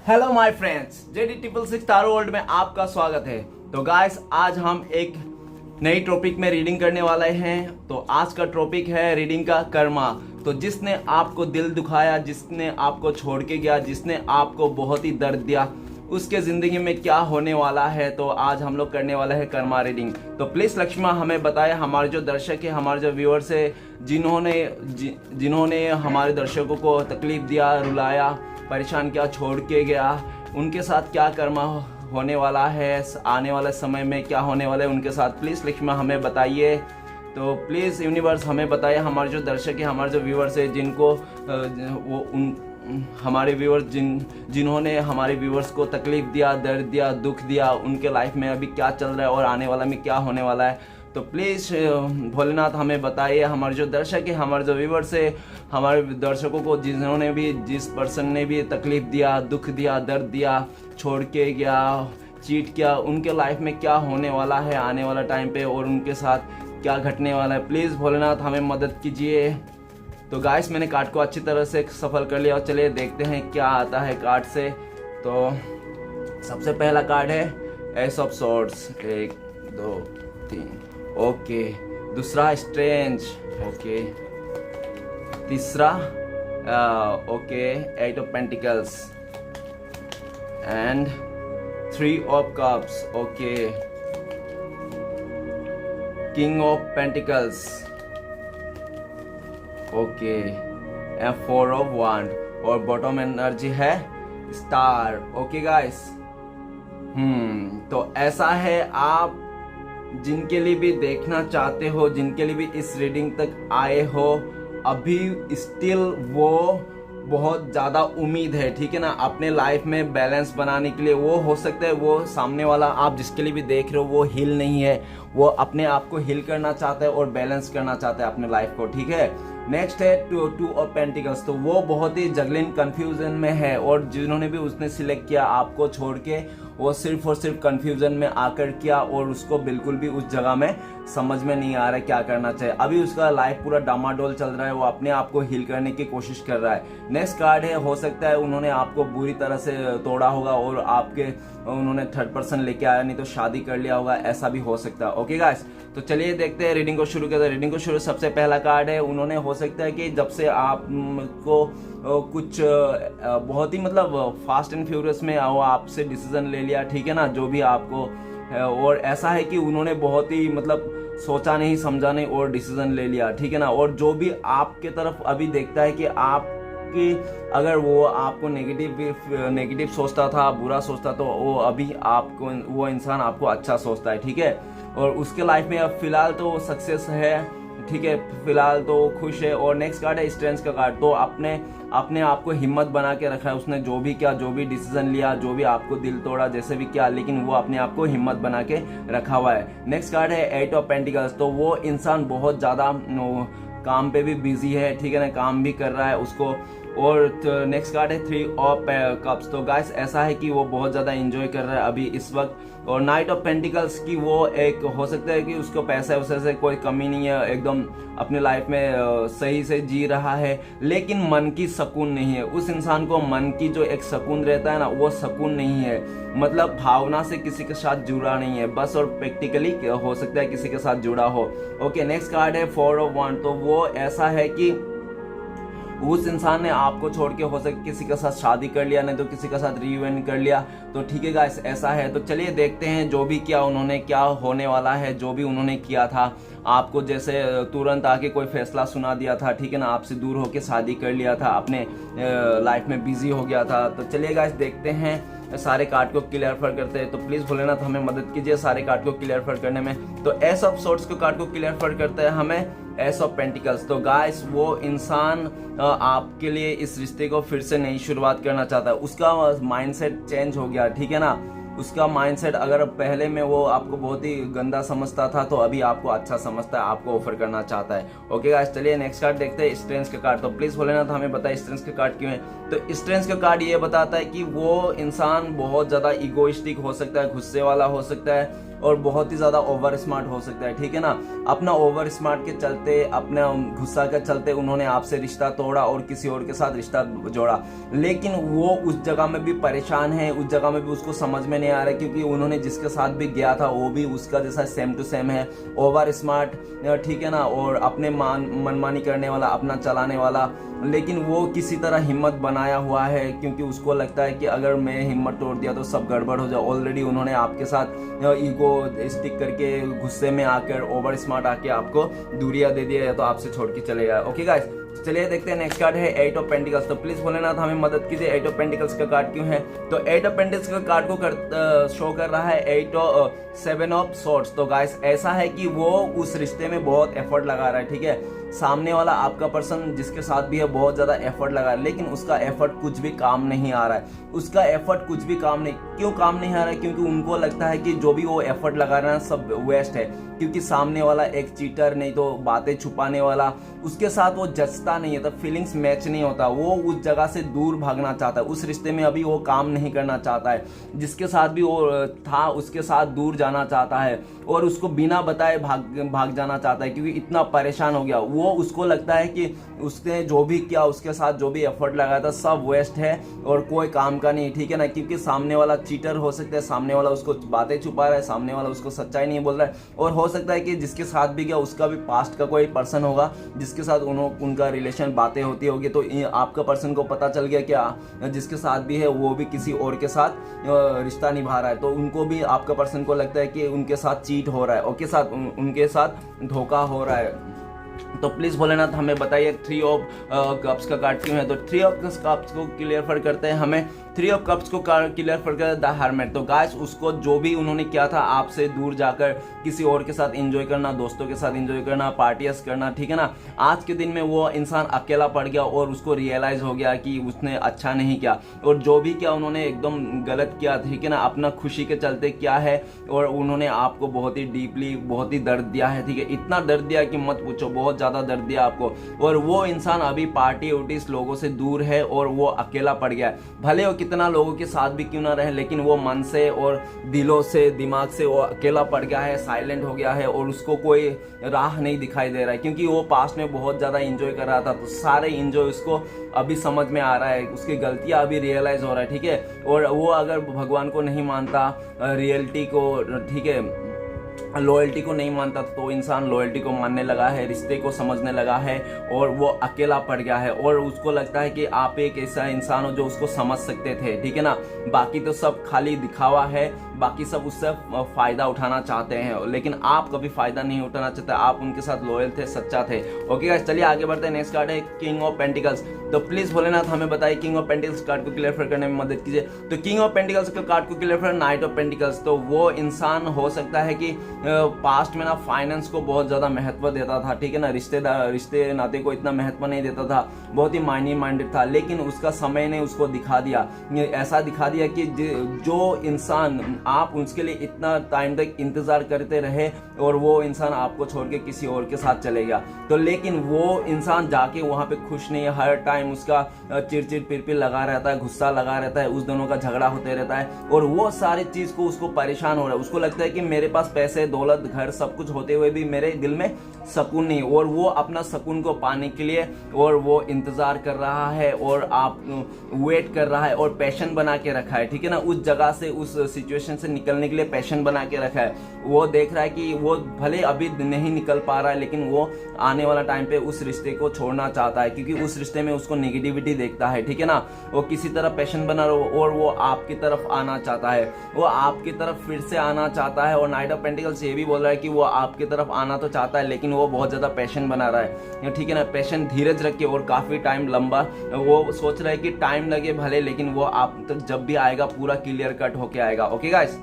Hello my friends, JD triple six tarot world में आपका स्वागत है। तो गाइस, आज हम एक नई टॉपिक में रीडिंग करने वाले हैं। तो आज का टॉपिक है रीडिंग का कर्मा। तो जिसने आपको दिल दुखाया, जिसने आपको छोड़ के गया, जिसने आपको बहुत ही दर्द दिया, उसके ज़िंदगी में क्या होने वाला है। तो आज हम लोग करने वाले हैं कर्मा रीडिंग। तो प्लीज़ लक्ष्मा हमें बताएं, हमारे जो दर्शक है, हमारे जो व्यूअर्स है, जिन्होंने हमारे दर्शकों को तकलीफ दिया, रुलाया, परेशान किया, छोड़ के गया, उनके साथ क्या कर्मा होने वाला है, आने वाले समय में क्या होने वाला है उनके साथ। प्लीज़ लक्ष्मा हमें बताइए। तो प्लीज़ यूनिवर्स हमें बताइए, हमारे जो दर्शक है, हमारे जो व्यूअर्स है, जिनको हमारे व्यूअर्स जिन्होंने हमारे व्यूअर्स को तकलीफ दिया, दर्द दिया, दुख दिया, उनके लाइफ में अभी क्या चल रहा है और आने वाला में क्या होने वाला है। तो प्लीज़ भोलेनाथ हमें बताइए। हमारे जो दर्शक है, हमारे जो व्यूअर्स है, हमारे दर्शकों को जिस पर्सन ने भी तकलीफ दिया, दुख दिया, दर्द दिया, छोड़ के गया, चीट किया, उनके लाइफ में क्या होने वाला है आने वाला टाइम पे और उनके साथ क्या घटने वाला है। प्लीज़ भोलेनाथ हमें मदद कीजिए। तो गाइस, मैंने कार्ड को अच्छी तरह से सफल कर लिया और चलिए देखते हैं क्या आता है कार्ड से। तो सबसे पहला कार्ड है एस ऑफ सॉर्ड्स, 1 2 3, ओके। दूसरा स्ट्रेंज, ओके। तीसरा okay, 8 of pentacles and 3 of cups, okay. King of pentacles, okay, and 4 of wand और बॉटम एनर्जी है स्टार, ओके गाइस। तो ऐसा है, आप जिनके लिए भी देखना चाहते हो, जिनके लिए भी इस रीडिंग तक आए हो, अभी स्टिल वो बहुत ज़्यादा उम्मीद है, ठीक है ना, अपने लाइफ में बैलेंस बनाने के लिए। वो हो सकता है वो सामने वाला आप जिसके लिए भी देख रहे हो वो हील नहीं है, वो अपने आप को हील करना चाहता है और बैलेंस करना चाहता है अपने लाइफ को, ठीक है। नेक्स्ट है 2 ऑफ पेंटिकल्स। तो वो बहुत ही जगलिंग कंफ्यूजन में है और जिन्होंने भी उसने सिलेक्ट किया आपको छोड़ के, वो सिर्फ और सिर्फ कंफ्यूजन में आकर किया और उसको बिल्कुल भी उस जगह में समझ में नहीं आ रहा है क्या करना चाहिए। अभी उसका लाइफ पूरा डामाडोल चल रहा है, वो अपने आप को हील करने की कोशिश कर रहा है। नेक्स्ट कार्ड है, हो सकता है उन्होंने आपको बुरी तरह से तोड़ा होगा और उन्होंने थर्ड पर्सन लेके आया, नहीं तो शादी कर लिया होगा, ऐसा भी हो सकता है, ओके गाइस। तो चलिए देखते हैं, रीडिंग को शुरू करते हैं। रीडिंग को शुरू, सबसे पहला कार्ड है, उन्होंने हो सकता है कि जब से आपको कुछ बहुत ही मतलब फास्ट एंड फ्यूरियस में वो आपसे डिसीजन ले लिया, ठीक है ना, जो भी आपको और ऐसा है कि उन्होंने बहुत ही मतलब सोचा नहीं, समझा नहीं और डिसीजन ले लिया, ठीक है ना। और जो भी आपके तरफ अभी देखता है कि आपकी अगर वो आपको नेगेटिव सोचता था, बुरा सोचता, तो वो अभी आपको वो इंसान आपको अच्छा सोचता है, ठीक है। और उसके लाइफ में अब फिलहाल तो सक्सेस है, ठीक है, फिलहाल तो खुश है। और नेक्स्ट कार्ड है स्ट्रेंथ का कार्ड। तो अपने आप को हिम्मत बना के रखा है उसने, जो भी किया, जो भी डिसीजन लिया, जो भी आपको दिल तोड़ा, जैसे भी किया, लेकिन वो अपने आप को हिम्मत बना के रखा हुआ है। नेक्स्ट कार्ड है 8 ऑफ पेंटिकल्स। तो वो इंसान बहुत ज़्यादा काम पे भी बिजी है, ठीक है ना, काम भी कर रहा है उसको। और नेक्स्ट कार्ड है 3 ऑफ कप्स। तो गाइस ऐसा है कि वो बहुत ज़्यादा एंजॉय कर रहा है अभी इस वक्त। और नाइट ऑफ पेंटिकल्स की वो एक हो सकता है कि उसको पैसे वैसे से कोई कमी नहीं है, एकदम अपने लाइफ में सही से जी रहा है, लेकिन मन की सुकून नहीं है। उस इंसान को मन की जो एक सुकून रहता है ना, वो सुकून नहीं है, मतलब भावना से किसी के साथ जुड़ा नहीं है बस, और प्रैक्टिकली हो सकता है किसी के साथ जुड़ा हो। ओके, नेक्स्ट कार्ड है 4 ऑफ वांड। तो वो ऐसा है कि उस इंसान ने आपको छोड़ के हो सके किसी के साथ शादी कर लिया, नहीं तो किसी के साथ रियूनियन कर लिया। तो ठीक है गाइस, ऐसा है। तो चलिए देखते हैं जो भी किया उन्होंने, क्या होने वाला है। जो भी उन्होंने किया था, आपको जैसे तुरंत आके कोई फैसला सुना दिया था, ठीक है ना, आपसे दूर होके शादी कर लिया था, अपने लाइफ में बिजी हो गया था। तो चलिए गाइस देखते हैं, सारे कार्ड को क्लियरफाई करते हैं। तो प्लीज भोलेनाथ हमें मदद कीजिए सारे कार्ड को क्लियरफाई करने में। तो एस ऑफ सोर्ड्स के कार्ड को क्लियरफाई करते हैं हमें एस ऑफ पेंटिकल्स। तो गाइस वो इंसान आपके लिए इस रिश्ते को फिर से नई शुरुआत करना चाहता है, उसका माइंडसेट चेंज हो गया, ठीक है ना। उसका माइंडसेट अगर पहले में वो आपको बहुत ही गंदा समझता था, तो अभी आपको अच्छा समझता है, आपको ऑफर करना चाहता है। ओके गाइस, चलिए नेक्स्ट कार्ड देखते हैं, स्ट्रेंथ का कार्ड। तो प्लीज भोलेनाथ हमें बताइए स्ट्रेंथ का कार्ड क्यों है। तो स्ट्रेंथ का कार्ड ये बताता है कि वो इंसान बहुत ज्यादा इगोइस्टिक हो सकता है, गुस्से वाला हो सकता है, और बहुत ही ज़्यादा ओवर स्मार्ट हो सकता है, ठीक है ना। अपना ओवर स्मार्ट के चलते, अपना गुस्सा के चलते उन्होंने आपसे रिश्ता तोड़ा और किसी और के साथ रिश्ता जोड़ा, लेकिन वो उस जगह में भी परेशान है, उस जगह में भी उसको समझ में नहीं आ रहा है, क्योंकि उन्होंने जिसके साथ भी गया था वो भी उसका जैसा सेम टू सेम है, ओवर स्मार्ट, ठीक है ना, और अपने मनमानी करने वाला, अपना चलाने वाला। लेकिन वो किसी तरह हिम्मत बनाया हुआ है, क्योंकि उसको लगता है कि अगर मैं हिम्मत तोड़ दिया तो सब गड़बड़ हो जाए। ऑलरेडी उन्होंने आपके साथ ईगो स्टिक करके, गुस्से में आकर, ओवर स्मार्ट आके आपको दूरियां दे दिया, या तो आपसे छोड़ के चले गया। ओके गाइस, चलिए देखते हैं नेक्स्ट कार्ड है 8 ऑफ पेंटिकल्स। तो प्लीज भोलेनाथ हमें मदद कीजिए, 8 ऑफ पेंटिकल्स का कार्ड क्यों है। तो 8 ऑफ पेंटिकल्स का कार्ड को शो कर रहा है 7 ऑफ सॉर्ड्स। तो गाइस ऐसा है कि वो उस रिश्ते में बहुत एफर्ट लगा रहा है, ठीक है। सामने वाला आपका पर्सन जिसके साथ भी है बहुत ज्यादा एफर्ट लगा रहा है, लेकिन उसका एफर्ट कुछ भी काम नहीं आ रहा है, उसका एफर्ट कुछ भी काम नहीं। क्यों काम नहीं आ रहा है? क्योंकि उनको लगता है कि जो भी वो एफर्ट लगा रहा है सब वेस्ट है, क्योंकि सामने वाला एक चीटर, नहीं तो बातें छुपाने वाला, उसके साथ वो जचता नहीं है, तो फीलिंग्स मैच नहीं होता। वो उस जगह से दूर भागना चाहता है, उस रिश्ते में अभी वो काम नहीं करना चाहता है, जिसके साथ भी वो था उसके साथ दूर जाना चाहता है, और उसको बिना बताए भाग जाना चाहता है, क्योंकि इतना परेशान हो गया वो। उसको लगता है कि उसने जो भी किया, उसके साथ जो भी एफर्ट लगाया था सब वेस्ट है और कोई काम का नहीं, ठीक है ना। क्योंकि सामने वाला चीटर हो सकता है, सामने वाला उसको बातें छुपा रहा है, सामने वाला उसको सच्चाई नहीं बोल रहा है, और हो सकता है कि जिसके साथ भी गया उसका भी पास्ट का कोई पर्सन होगा जिसके साथ उनका रिलेशन, बातें होती होगी। तो आपका पर्सन को पता चल गया कि जिसके साथ भी है वो भी किसी और के साथ रिश्ता निभा रहा है, तो उनको भी, आपका पर्सन को लगता है कि उनके साथ चीट हो रहा है, उनके साथ धोखा हो रहा है। तो प्लीज भोलेनाथ हमें बताइए 3 ऑफ कप्स का कार्ड क्यों है। तो 3 ऑफ कप्स को क्लियर करते हैं हमें, 3 ऑफ कप्स को क्लियर करते हैं द हर्मिट। तो गाइस उसको जो भी उन्होंने किया था, आपसे दूर जाकर किसी और के साथ एंजॉय करना, दोस्तों के साथ एंजॉय करना, पार्टियां करना, ठीक है ना, आज के दिन में वो इंसान अकेला पड़ गया और उसको रियलाइज हो गया कि उसने अच्छा नहीं किया, और जो भी किया उन्होंने एकदम गलत किया, ठीक है ना, अपना खुशी के चलते क्या है, और उन्होंने आपको बहुत ही डीपली, बहुत ही दर्द दिया है, ठीक है, इतना दर्द दिया कि मत पूछो, बहुत ज्यादा दर्द दिया आपको। और वो इंसान अभी पार्टी उर्टीस लोगों से दूर है और वो अकेला पड़ गया है। भले वो कितना लोगों के साथ भी क्यों ना रहे, लेकिन वो मन से और दिलों से, दिमाग से वो अकेला पड़ गया है, साइलेंट हो गया है, और उसको कोई राह नहीं दिखाई दे रहा है, क्योंकि वो पास्ट में बहुत ज्यादा एंजॉय कर रहा था, तो सारे एंजॉय उसको अभी समझ में आ रहा है, उसकी गलतियां अभी रियलाइज हो रहा है, ठीक है। और वो अगर भगवान को नहीं मानता, रियलिटी को, ठीक है, लॉयल्टी को नहीं मानता, तो इंसान लॉयल्टी को मानने लगा है, रिश्ते को समझने लगा है, और वो अकेला पड़ गया है, और उसको लगता है कि आप एक ऐसा इंसान हो जो उसको समझ सकते थे, ठीक है ना। बाकी तो सब खाली दिखावा है, बाकी सब उससे फायदा उठाना चाहते हैं, लेकिन आप कभी फायदा नहीं उठाना चाहते, आप उनके साथ लॉयल थे, सच्चा थे। ओके गाइस, चलिए आगे बढ़ते हैं। नेक्स्ट कार्ड है किंग ऑफ पेंटिकल्स। तो प्लीज भोलेनाथ हमें बताइए किंग ऑफ पेंटिकल्स कार्ड को क्लियर करने में मदद कीजिए। तो किंग ऑफ पेंटिकल्स के कार्ड को क्लियर नाइट ऑफ पेंटिकल्स। तो वो इंसान हो सकता है कि पास्ट में ना फाइनेंस को बहुत ज्यादा महत्व देता था, ठीक है ना, रिश्ते नाते को इतना महत्व नहीं देता था, बहुत ही माइनी माइंडेड था, लेकिन उसका समय ने उसको दिखा दिया, ऐसा दिखा दिया कि जो इंसान आप उसके लिए इतना टाइम तक इंतजार करते रहे और वो इंसान आपको छोड़ के किसी और के साथ चले गया, तो लेकिन वो इंसान जाके वहां पे खुश नहीं है, हर टाइम उसका चिड़चिड़ पिरपिर लगा रहता है, गुस्सा लगा रहता है, उस दोनों का झगड़ा होते रहता है, और वो सारी चीज को उसको परेशान हो रहा है। उसको लगता है कि मेरे पास पैसे, दौलत, घर सब कुछ होते हुए भी मेरे दिल में सुकून नहीं, और वो अपना सुकून को पाने के लिए और वो इंतजार कर रहा है, और आप वेट कर रहा है, और पैशन बना के रखा है, ठीक है ना, उस जगह से, उस सिचुएशन से निकलने के लिए पैशन बना के रखा है। वो देख रहा है कि वो भले अभी नहीं निकल पा रहा है, लेकिन वो आने वाला टाइम पे उस रिश्ते को छोड़ना चाहता है, क्योंकि उस रिश्ते में उसको नेगेटिविटी देखता है, ठीक है ना। वो किसी तरह पैशन बना रहा, और वो आपकी तरफ आना चाहता है, वो आपकी तरफ फिर से आना चाहता है। और नाइट ऑफ पेंटिकल्स ये भी बोल रहा है कि वो आपकी तरफ आना तो चाहता है, लेकिन वो बहुत ज्यादा पैशन बना रहा है, ठीक है ना। पैशन धीरज रखे, और काफी टाइम लंबा वो सोच रहा है कि टाइम लगे भले, लेकिन वो आप तक जब भी आएगा पूरा क्लियर कट होके आएगा। ओके गाइस,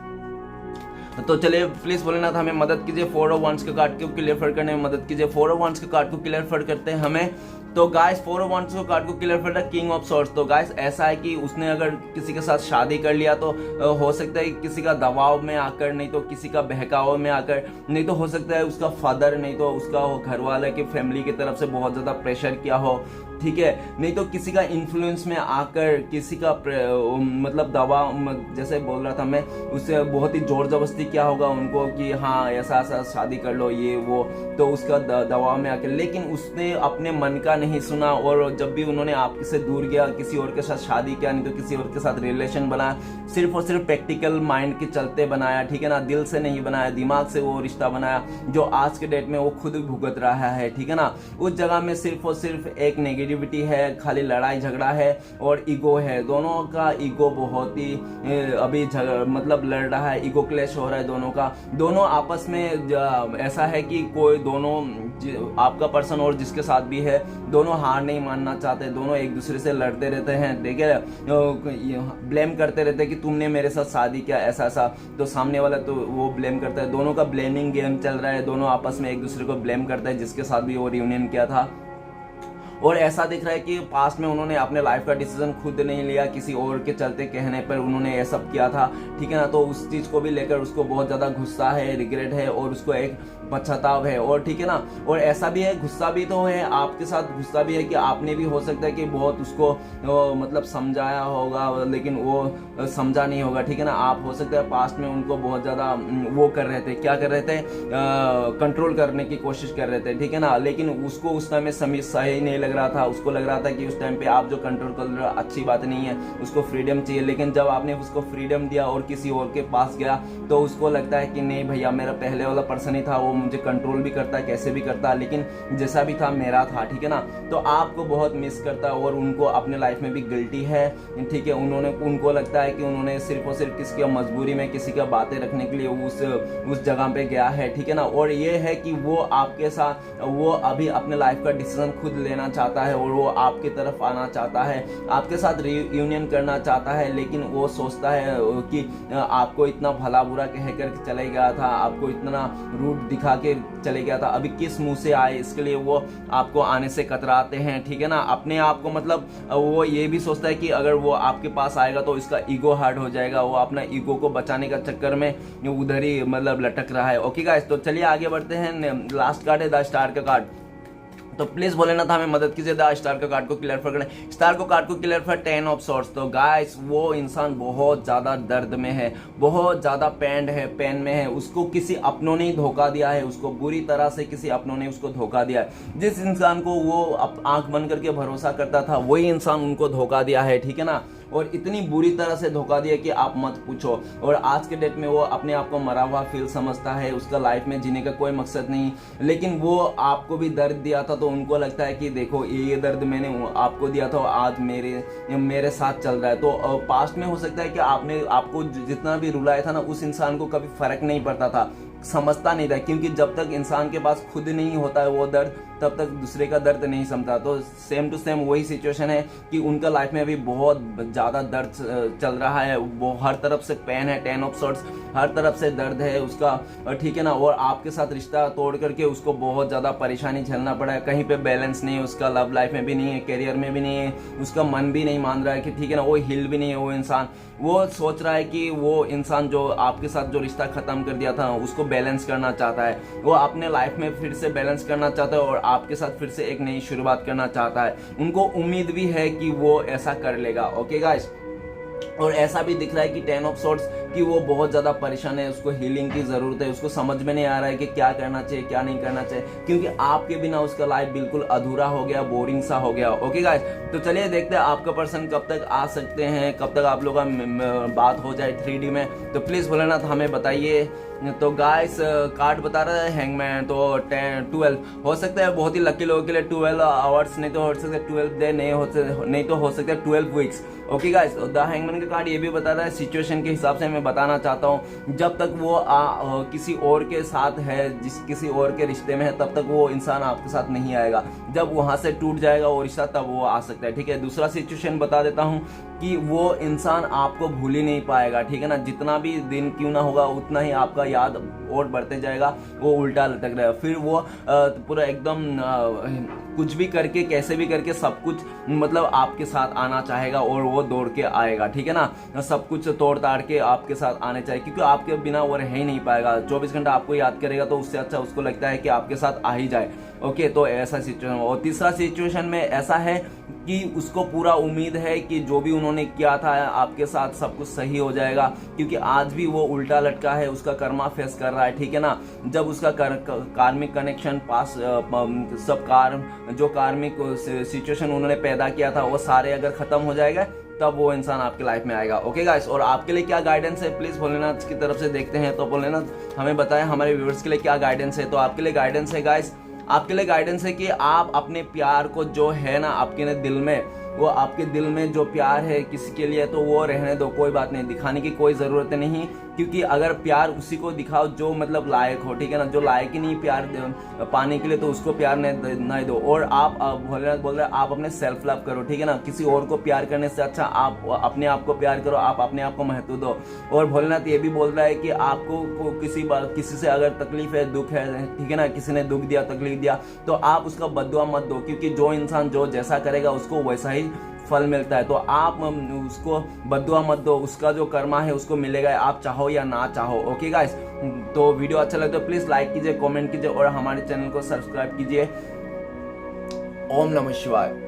तो चलिए प्लीज भोलेनाथ हमें मदद कीजिए, 4 ऑफ वांड्स के कार्ड को क्लियर करने में मदद कीजिए। 4 ऑफ वांड्स के कार्ड को क्लियर करते हैं हमें। तो गाइस 4 ऑफ वांड्स के कार्ड को क्लियर करता है किंग ऑफ सॉर्ड्स। तो गाइस ऐसा है कि उसने अगर किसी के साथ शादी कर लिया, तो हो सकता है किसी का दबाव में आकर, नहीं तो किसी का बहकाव में आकर, नहीं तो हो सकता है उसका फादर, नहीं तो उसका घर वाले की फैमिली की तरफ से बहुत ज्यादा प्रेशर किया हो, ठीक है। नहीं तो किसी का इन्फ्लुएंस में आकर किसी का मतलब दबाव, जैसे बोल रहा था मैं, उससे बहुत ही जोर जबरदस्ती क्या होगा उनको कि हाँ ऐसा ऐसा शादी कर लो ये वो, तो उसका दबाव में आकर, लेकिन उसने अपने मन का नहीं सुना। और जब भी उन्होंने आपसे दूर गया, किसी और के साथ शादी किया, नहीं तो किसी और के साथ रिलेशन बनाया, सिर्फ और सिर्फ प्रैक्टिकल माइंड के चलते बनाया, ठीक है ना, दिल से नहीं बनाया, दिमाग से वो रिश्ता बनाया, जो आज के डेट में वो खुद भुगत रहा है, ठीक है ना। उस जगह में सिर्फ और सिर्फ एक नेगेटिविटी है, खाली लड़ाई झगड़ा है और ईगो है। दोनों का ईगो बहुत ही अभी मतलब लड़ रहा है, ईगो क्लैश हो रहा है दोनों का। दोनों आपस में ऐसा है कि कोई दोनों आपका पर्सन और जिसके साथ भी है, दोनों हार नहीं मानना चाहते, दोनों एक दूसरे से लड़ते रहते हैं, देखिए ब्लेम करते रहते हैं कि तुमने मेरे साथ शादी किया ऐसा ऐसा, तो सामने वाला तो वो ब्लेम करता है। दोनों का ब्लेमिंग गेम चल रहा है, दोनों आपस में एक दूसरे को ब्लेम करता है जिसके साथ भी वो रियूनियन किया था। और ऐसा दिख रहा है कि पास्ट में उन्होंने अपने लाइफ का डिसीजन खुद नहीं लिया, किसी और के चलते कहने पर उन्होंने ये सब किया था, ठीक है ना। तो उस चीज को भी लेकर उसको बहुत ज्यादा गुस्सा है, रिग्रेट है और उसको एक पश्चाताप है, और ठीक है ना। और ऐसा भी है, गुस्सा भी तो है, आपके साथ गुस्सा भी है कि आपने भी हो सकता है कि बहुत उसको मतलब समझाया होगा, लेकिन वो समझा नहीं होगा, ठीक है ना। आप हो सकता है पास्ट में उनको बहुत ज्यादा वो कर रहे थे, क्या कर रहे थे, कंट्रोल करने की कोशिश कर रहे थे, ठीक है ना। लेकिन उसको उस टाइम में सही नहीं लग रहा था, उसको लग रहा था कि उस टाइम पे आप जो कंट्रोल कर रहे हो अच्छी बात नहीं है, उसको फ्रीडम चाहिए। लेकिन जब आपने उसको फ्रीडम दिया और किसी और के पास गया, तो उसको लगता है कि नहीं भैया मेरा पहले वाला पर्सन ही था, वो मुझे कंट्रोल भी करता है, कैसे भी करता है, लेकिन जैसा भी था मेरा था, ठीक है ना। तो आपको बहुत मिस करता है और उनको अपने लाइफ में भी गिल्टी है, ठीक है। उनको लगता है कि उन्होंने सिर्फ और सिर्फ किसी की मजबूरी में किसी का बातें रखने के लिए उस जगह पे गया है, ठीक है ना। और ये है कि वो आपके साथ, वो अभी अपने लाइफ का डिसीजन खुद लेना चाहता है और वो आपकी तरफ आना चाहता है, आपके साथ रियूनियन करना चाहता है, लेकिन वो सोचता है कि आपको इतना भला बुरा कह कर चले गया था, आपको इतना रूट दिखा के चले गया था, अभी किस मुंह से आए, इसके लिए वो आपको आने से कतराते हैं, ठीक है ना। अपने आप को मतलब वो ये भी सोचता है कि अगर वो आपके पास आएगा तो इसका ईगो हर्ट हो जाएगा, वो अपना ईगो को बचाने का चक्कर में उधर ही मतलब लटक रहा है। ओके गाइस, तो चलिए आगे बढ़ते हैं। लास्ट कार्ड है द स्टार का कार्ड, तो प्लीज बोले ना था हमें मदद कीजिए द स्टार का कार्ड को क्लियर करने। स्टार को कार्ड को क्लियर फॉर 10 ऑफ सॉर्ड्स। तो गाइस वो इंसान बहुत ज्यादा दर्द में है, बहुत ज्यादा पेन में है, उसको किसी अपनों ने धोखा दिया है, उसको बुरी तरह से किसी अपनों ने उसको धोखा दिया है। जिस इंसान को वो आंख बंद करके भरोसा करता था, वही इंसान उनको धोखा दिया है, ठीक है ना। और इतनी बुरी तरह से धोखा दिया कि आप मत पूछो। और आज के डेट में वो अपने आप को मरा हुआ फील समझता है, उसका लाइफ में जीने का कोई मकसद नहीं। लेकिन वो आपको भी दर्द दिया था, तो उनको लगता है कि देखो ये दर्द मैंने आपको दिया था, आज मेरे साथ चल रहा है। तो पास्ट में हो सकता है कि आपको जितना भी रुलाया था ना, उस इंसान को कभी फर्क नहीं पड़ता था, समझता नहीं था, क्योंकि जब तक इंसान के पास खुद नहीं होता है वो दर्द, तब तक दूसरे का दर्द नहीं समझता। तो सेम टू सेम वही सिचुएशन है कि उनका लाइफ में अभी बहुत ज़्यादा दर्द चल रहा है, वो हर तरफ से पेन है, 10 ऑफ सॉर्ड्स, हर तरफ से दर्द है उसका, ठीक है ना। और आपके साथ रिश्ता तोड़ करके उसको बहुत ज़्यादा परेशानी झेलना पड़ा है, कहीं पे बैलेंस नहीं है उसका, लव लाइफ में भी नहीं है, करियर में भी नहीं है, उसका मन भी नहीं मान रहा है कि ठीक है ना, वो हिल भी नहीं है वो इंसान। वो सोच रहा है कि वो इंसान जो आपके साथ जो रिश्ता खत्म कर दिया था उसको बैलेंस करना चाहता है, वो अपने लाइफ में फिर से बैलेंस करना चाहता है और आपके साथ फिर से एक नई शुरुआत करना चाहता है। उनको उम्मीद भी है कि वो ऐसा कर लेगा। ओके गाइस, और ऐसा भी दिख रहा है कि 10 ऑफ सॉर्ड्स कि वो बहुत ज्यादा परेशान है, उसको हीलिंग की जरूरत है, उसको समझ में नहीं आ रहा है कि क्या करना चाहिए क्या नहीं करना चाहिए, क्योंकि आपके बिना उसका लाइफ बिल्कुल अधूरा हो गया, बोरिंग सा हो गया। ओके गाइस, तो चलिए देखते हैं आपका पर्सन कब तक आ सकते हैं, कब तक आप लोगों का बात हो जाए 3D में। तो प्लीज भोलेनाथ हमें बताइए। तो गाइस कार्ड बता रहा है हैंगमैन, तो 12 हो सकता है बहुत ही लकी लोगों के लिए 12 आवर्स, नहीं तो हो सकता है 12 डे, नहीं तो हो सकता है 12 weeks. Okay guys, the hangman का कार्ड ये भी बता रहा है सिचुएशन के हिसाब से मैं बताना चाहता हूँ, जब तक वो किसी और के साथ है, किसी और के रिश्ते में है, तब तक वो इंसान आपके साथ नहीं आएगा। जब वहां से टूट जाएगा वो रिश्ता तब वो आ सकता है, ठीक है। दूसरा सिचुएशन बता देता हूँ कि वो इंसान आपको भूल ही नहीं पाएगा, ठीक है ना। जितना भी दिन क्यों ना होगा उतना ही आपका याद और बढ़ते जाएगा, वो उल्टा लटक रहेगा। फिर वो पूरा एकदम कुछ भी करके, कैसे भी करके सब कुछ मतलब आपके साथ आना चाहेगा और वो दौड़ के आएगा, ठीक है ना। सब कुछ तोड़ ताड़ के आपके साथ आने चाहिए, क्योंकि आपके बिना वो रह ही नहीं पाएगा। 24 घंटा आपको याद करेगा, तो उससे अच्छा उसको लगता है कि आपके साथ आ ही जाए। ओके, तो ऐसा सिचुएशन में। और तीसरा सिचुएशन में ऐसा है कि उसको पूरा उम्मीद है कि जो भी उन्होंने किया था आपके साथ सब कुछ सही हो जाएगा, क्योंकि आज भी वो उल्टा लटका है, उसका कर्मा फेस कर रहा है, ठीक है ना। जब उसका कार्मिक कनेक्शन पास सब जो कार्मिक सिचुएशन उन्होंने पैदा किया था वो सारे अगर खत्म हो जाएगा तब वो इंसान आपके लाइफ में आएगा। ओके गाइस, और आपके लिए क्या गाइडेंस है प्लीज भोलेनाथ की तरफ से देखते हैं। तो भोलेनाथ हमें बताएं हमारे व्यूअर्स के लिए क्या गाइडेंस है। तो आपके लिए गाइडेंस है गाइस, आपके लिए गाइडेंस है कि आप अपने प्यार को जो है ना आपके दिल में, वो आपके दिल में जो प्यार है किसी के लिए तो वो रहने दो, कोई बात नहीं, दिखाने की कोई ज़रूरत नहीं। क्योंकि अगर प्यार उसी को दिखाओ जो मतलब लायक हो, ठीक है ना। जो लायक ही नहीं प्यार पाने के लिए तो उसको प्यार नहीं दो। और आप भोलेनाथ बोल रहे हैं आप अपने सेल्फ लव करो, ठीक है ना। किसी और को प्यार करने से अच्छा आप अपने आप को प्यार करो, आप अपने आप को महत्व दो। और भोलेनाथ ये भी बोल रहा है कि आपको किसी से अगर तकलीफ है, दुख है, ठीक है ना, किसी ने दुख दिया, तकलीफ दिया, तो आप उसका बद्दुआ मत दो, क्योंकि जो इंसान जो जैसा करेगा उसको वैसा ही फल मिलता है। तो आप उसको बद्दुआ मत दो, उसका जो कर्मा है उसको मिलेगा, आप चाहो या ना चाहो। ओके गाइस, तो वीडियो अच्छा लगे तो प्लीज लाइक कीजिए, कमेंट कीजिए और हमारे चैनल को सब्सक्राइब कीजिए। ओम नमः शिवाय।